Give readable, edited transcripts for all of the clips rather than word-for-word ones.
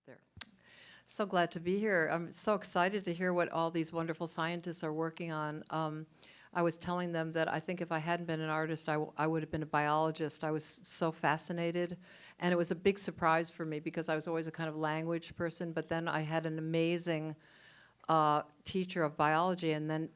There. So glad to be here. I'm so excited to hear what all these wonderful scientists are working on. I was telling them that I think if I hadn't been an artist, I would have been a biologist. I was so fascinated, and it was a big surprise for me because I was always a kind of language person, but then I had an amazing teacher of biology, and then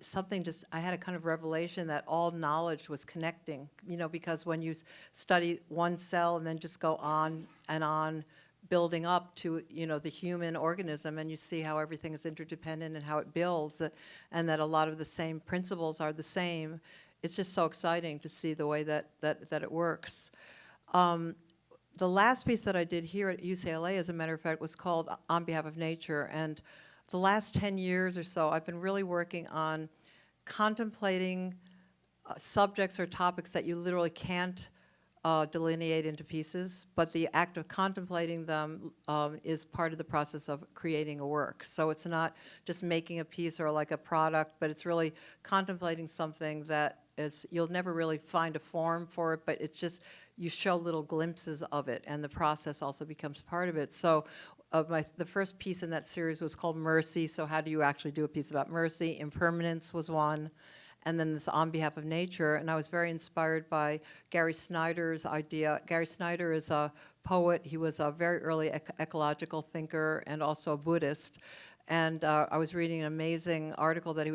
I had a kind of revelation that all knowledge was connecting, because when you study one cell and then just go on and on, building up to, the human organism, and you see how everything is interdependent and how it builds, and that a lot of the same principles are the same. It's just so exciting to see the way that it works. The last piece that I did here at UCLA, as a matter of fact, was called On Behalf of Nature, and the last 10 years or so, I've been really working on contemplating subjects or topics that you literally can't delineate into pieces, but the act of contemplating them is part of the process of creating a work. So it's not just making a piece or like a product, but it's really contemplating something that you'll never really find a form for it, but it's just, you show little glimpses of it, and the process also becomes part of it. So the first piece in that series was called Mercy, so how do you actually do a piece about mercy? Impermanence was one. And then this On Behalf of Nature, and I was very inspired by Gary Snyder's idea. Gary Snyder is a poet. He was a very early ecological thinker and also a Buddhist. And I was reading an amazing article that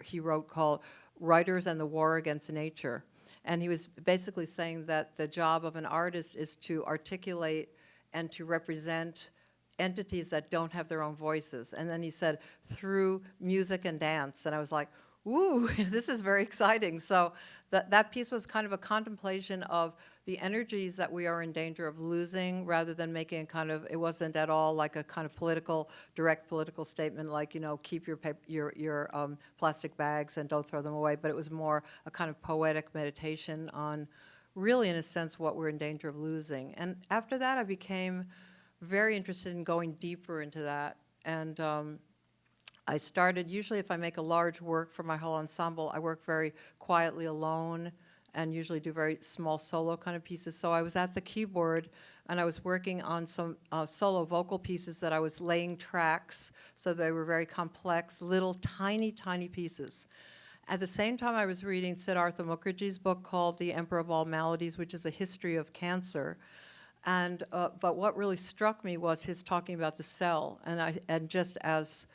he wrote called Writers and the War Against Nature. And he was basically saying that the job of an artist is to articulate and to represent entities that don't have their own voices. And then he said, through music and dance. And I was like, ooh, this is very exciting. So that piece was kind of a contemplation of the energies that we are in danger of losing, rather than making a kind of, it wasn't at all like a kind of direct political statement like, keep your plastic bags and don't throw them away, but it was more a kind of poetic meditation on really, in a sense, what we're in danger of losing. And after that, I became very interested in going deeper into that. And I started, usually if I make a large work for my whole ensemble, I work very quietly alone and usually do very small solo kind of pieces. So I was at the keyboard and I was working on some solo vocal pieces that I was laying tracks, so they were very complex, little tiny, tiny pieces. At the same time, I was reading Siddhartha Mukherjee's book called The Emperor of All Maladies, which is a history of cancer. And but what really struck me was his talking about the cell, and just as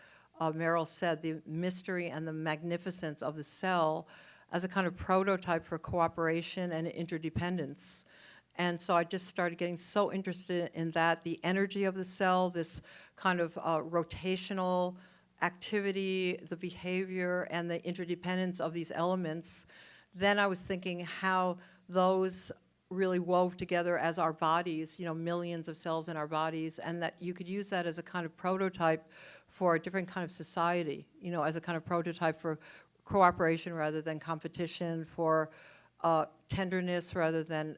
Meryl said, the mystery and the magnificence of the cell as a kind of prototype for cooperation and interdependence. And so I just started getting so interested in that, the energy of the cell, this kind of rotational activity, the behavior, and the interdependence of these elements. Then I was thinking how those really wove together as our bodies, millions of cells in our bodies, and that you could use that as a kind of prototype for a different kind of society, as a kind of prototype for cooperation rather than competition, for tenderness rather than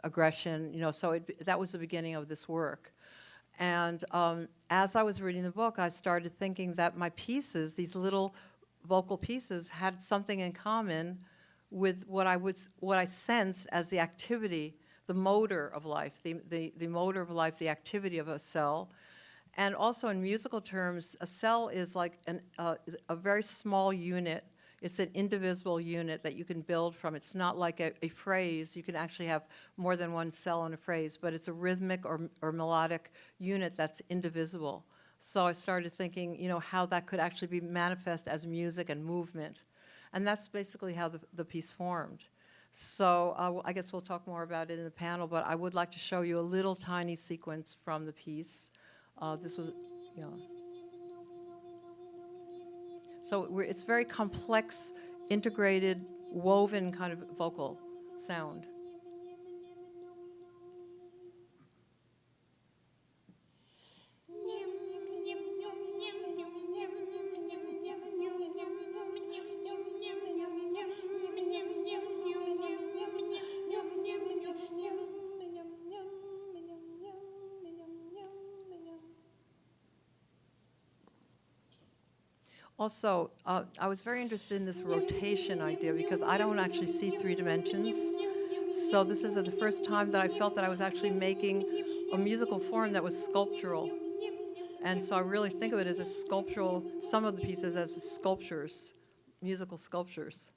aggression, so that was the beginning of this work. And as I was reading the book, I started thinking that my pieces, these little vocal pieces, had something in common with what I sensed as the activity, the motor of life, the motor of life, the activity of a cell. And also in musical terms, a cell is like a very small unit. It's an indivisible unit that you can build from. It's not like a phrase. You can actually have more than one cell in a phrase, but it's a rhythmic or melodic unit that's indivisible. So I started thinking, how that could actually be manifest as music and movement. And that's basically how the piece formed. So I guess we'll talk more about it in the panel, but I would like to show you a little tiny sequence from the piece. This was, yeah. So it's very complex, integrated, woven kind of vocal sound. Also, I was very interested in this rotation idea because I don't actually see 3 dimensions. So this is the first time that I felt that I was actually making a musical form that was sculptural. And so I really think of it as a sculptural, some of the pieces as sculptures, musical sculptures.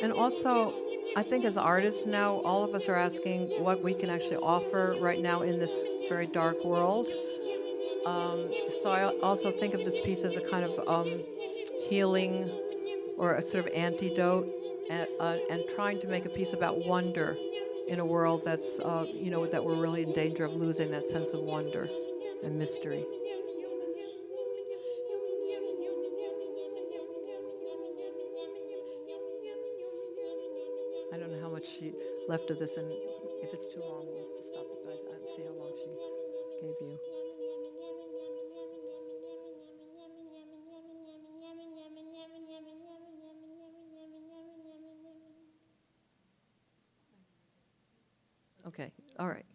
And also, I think as artists now, all of us are asking what we can actually offer right now in this very dark world. So I also think of this piece as a kind of healing or a sort of antidote, and trying to make a piece about wonder in a world that's, that we're really in danger of losing that sense of wonder and mystery. I don't know how much she left of this, and if it's too long, we'll have to stop it, but I see how long she gave you. Okay, all right.